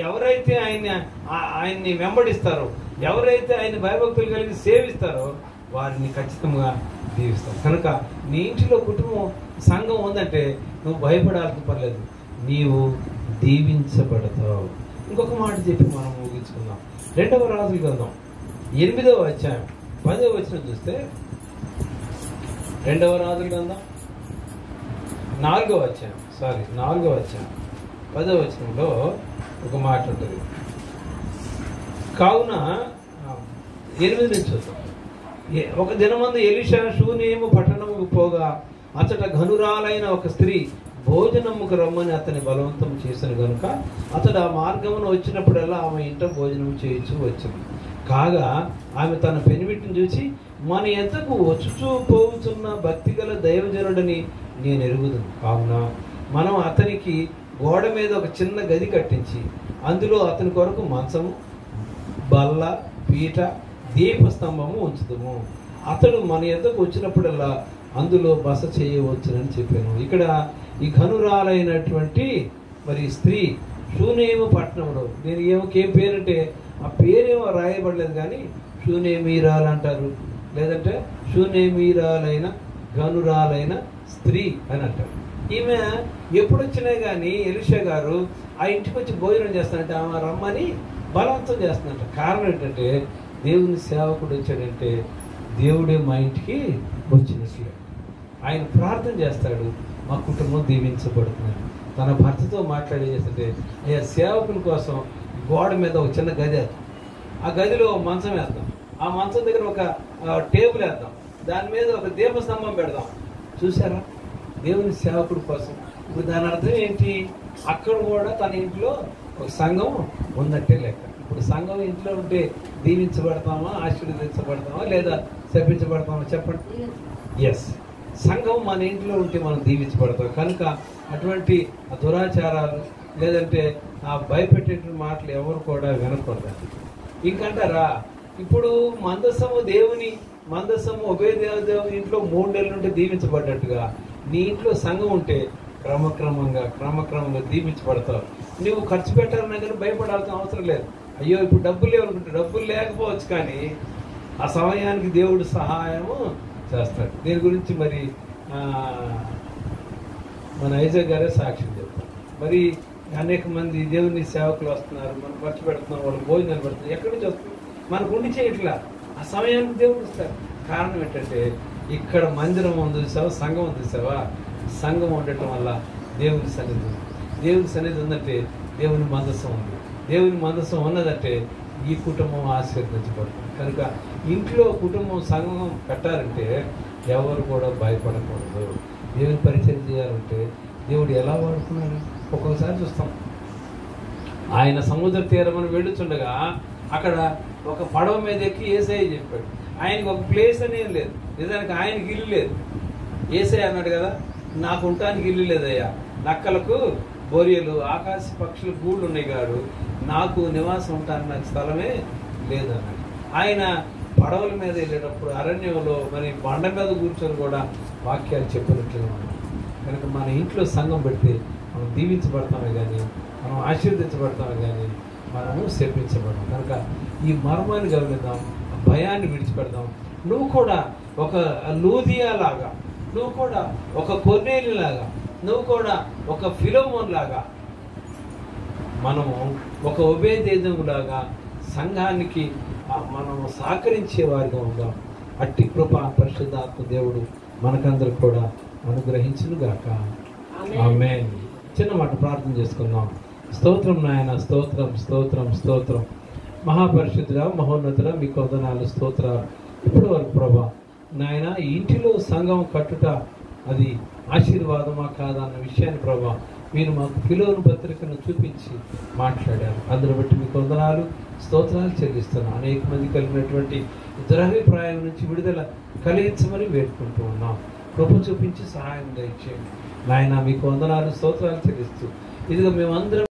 ఎవరైతే ఆయన్ని వెంబడిస్తారో, ఎవరైతే ఆయన భయభక్తులు కలిగి సేవిస్తారో వారిని ఖచ్చితంగా దీవిస్తారు. కనుక నీ ఇంటిలో కుటుంబం సంఘం ఉందంటే నువ్వు భయపడాల్సిన పర్లేదు, నీవు దీవించబడతావు. ఇంకొక మాట చెప్పి మనం ముగించుకుందాం. 2వ రాజుల గ్రంథం 8వ అధ్యాయం 10వ వచనం చూస్తే, 2వ రాజుల గ్రంథం 4వ అధ్యాయం 10వ వచనంలో ఒక మాట ఉంటుంది. కావున 8 నుంచి చూద్దాం. ఒక దినమందు ఎలీషా షూనేము పట్టణముకు పోగా అతట ఘనురాలైన ఒక స్త్రీ భోజనముకు రమ్మని అతని బలవంతం చేసిన కనుక అతడు ఆ మార్గమును వచ్చినప్పుడల్లా ఆమె ఇంట భోజనం చేయించు వచ్చింది. కాగా ఆమె తన పెనిమిటిని చూసి, మన ఎంతకు వచ్చుచూ పోవుతున్న భక్తిగల దైవజనుడని నేను ఎరుగుదును. కావున మనం అతనికి గోడ మీద ఒక చిన్న గది కట్టించి అందులో అతని కొరకు మంచము, బల్ల, పీట, దీపస్తంభము ఉంచుతాము. అతడు మన ఎద్దకు వచ్చినప్పుడల్లా అందులో బస చేయవచ్చునని చెప్పాను. ఇక్కడ ఈ ఘనురాలైనటువంటి మరి స్త్రీ షూనేము పట్టణంలో, నేను ఏం పేరంటే ఆ పేరేమో రాయబడలేదు కానీ షూనేమీరాలు అంటారు, లేదంటే షూనేమీరాలైన ఘనురాలైన స్త్రీ అని అంటారు. ఈమె ఎప్పుడు వచ్చినా కానీ ఎలీషా గారు ఆ ఇంటికి వచ్చి భోజనం చేస్తానంటే ఆమె రమ్మని బలవంతం చేస్తున్నట్ట. కారణం ఏంటంటే దేవుని సేవకుడు వచ్చాడంటే దేవుడే మా ఇంటికి వచ్చినట్లే. ఆయన ప్రార్థన చేస్తాడు, మా కుటుంబం దీవించబడుతుంది. తన భర్తతో మాట్లాడి చేస్తుంటే, అయ్యా సేవకుల కోసం గోడ మీద ఒక చిన్న గది వేద్దాం, ఆ గదిలో మంచం వేద్దాం, ఆ మంచం దగ్గర ఒక టేబుల్ వేద్దాం, దాని మీద ఒక దీపస్తంభం పెడదాం. చూసారా, దేవుని సేవకుడి కోసం. ఇప్పుడు దాని అర్థం ఏంటి? అక్కడ కూడా తన ఇంట్లో ఒక సంఘం ఉన్నట్టే లెక్క. ఇప్పుడు సంఘం ఇంట్లో ఉంటే దీవించబడతామా, ఆశీర్వదించబడతామా, లేదా శపించబడతామా? చెప్పండి. ఎస్, సంఘం మన ఇంట్లో ఉంటే మనం దీవించబడతాం. కనుక అటువంటి దురాచారాలు లేదంటే ఆ భయపెట్టే మాటలు ఎవరు కూడా వినకూడదు. ఇంకంటారా, ఇప్పుడు దేవుని మందసము ఉభయదేవుని ఇంట్లో 3 నెలల నుండి దీవించబడ్డట్టుగా నీ ఇంట్లో సంఘం ఉంటే క్రమక్రమంగా దీవించబడతావు. నువ్వు ఖర్చు పెట్టాలన్నా కానీ భయపడాల్సిన అవసరం లేదు. అయ్యో ఇప్పుడు డబ్బులు లేవనుకుంటే డబ్బులు లేకపోవచ్చు, కానీ ఆ సమయానికి దేవుడు సహాయము చేస్తాడు. దీని గురించి మరి మన ఐజా గారే సాక్ష్యం చెప్తారు. మరి అనేక మంది దేవుని సేవకులు వస్తున్నారు, మనం ఖర్చు పెడుతున్నాం, వాళ్ళు భోజనాలు పెడుతున్నారు, ఎక్కడి నుంచి వస్తుంది? మనకు ఉండి చేయట్లా, ఆ సమయానికి దేవుడు ఇస్తారు. కారణం ఏంటంటే ఇక్కడ మందిరం ఉంది చూసావా, సంఘం ఉంది చూసావా, సంఘం ఉండటం వల్ల దేవుని సన్నిధి ఉంది. దేవుని సన్నిధి ఉందంటే దేవుని మందసం ఉంది. దేవుని మందసం ఉన్నదంటే ఈ కుటుంబం ఆశీర్వదించబడుతుంది. కనుక ఇంట్లో కుటుంబం సంఘం పెట్టాలంటే ఎవరు కూడా భయపడకూడదు. దేవుని పరిచయం చేయాలంటే దేవుడు ఎలా వాడుకున్నాడు ఒక్కొక్కసారి చూస్తాం. ఆయన సముద్ర తీరమని వెళ్ళుచుండగా అక్కడ ఒక పడవ మీద ఎక్కి యేసయ్య చెప్పాడు. ఆయనకు ఒక ప్లేస్ అనేది లేదు. నిజానికి ఆయనకి ఇల్లు లేదు. యేసయ్య అన్నాడు కదా, నాకు ఉండటానికి ఇల్లు లేదయ్యా, నక్కలకు బొరియలు ఆకాశ పక్షులు గూళ్ళు ఉన్నాయి కాదు, నాకు నివాసం ఉండటానికి నాకు స్థలమే లేదన్నాడు. ఆయన పడవల మీద వెళ్ళేటప్పుడు అరణ్యంలో మరి బండ మీద కూర్చొని కూడా వాక్యాలు చెప్పినట్లుగా ఉన్నాయి. కనుక మన ఇంట్లో సంఘం పెడితే మనం దీవించబడతామే కానీ, మనం ఆశీర్వదించబడతామే కానీ మనము శపించబడతాం. కనుక ఈ మర్మాన్ని గమనిద్దాం, భయాన్ని విడిచిపెడదాం. నువ్వు కూడా ఒక లూదియా లాగా, నువ్వు కూడా ఒక కొర్నేలి లాగా, నువ్వు కూడా ఒక ఫిలోమోన్ లాగా, మనము ఒక ఒబేదేదోము లాగా సంఘానికి మనము సహకరించే వారిగా ఉందాం. అట్టి కృప పరిశుద్ధాత్మ దేవుడు మనకందరికి కూడా అనుగ్రహించునుగాక. ఆమేన్. చిన్న మాట ప్రార్థన చేసుకుందాం. స్తోత్రం నాయన, స్తోత్రం స్తోత్రం స్తోత్రం. మహాపరిశుద్ధుడా, మహోన్నతుడా, మీకు వందనాలు, స్తోత్రాలు. ఇప్పటి వరకు ప్రభా నాయన ఈ ఇంటిలో సంఘం కట్టుట అది ఆశీర్వాదమా కాదా అన్న విషయాన్ని ప్రభా మీరు మాకు ఫిలోను పత్రికను చూపించి మాట్లాడారు. అందులో బట్టి మీకు వందనాలు, స్తోత్రాలు చెల్లిస్తున్నాం. అనేక మంది కలిగినటువంటి దురభిప్రాయం నుంచి విడుదల కలిగించమని వేడుకుంటూ ఉన్నాం. కృప చూపించి సహాయం దయచేయండి నాయన. మీకు వందనాలు, స్తోత్రాలు చెల్లిస్తూ ఇదిగో మేమందరం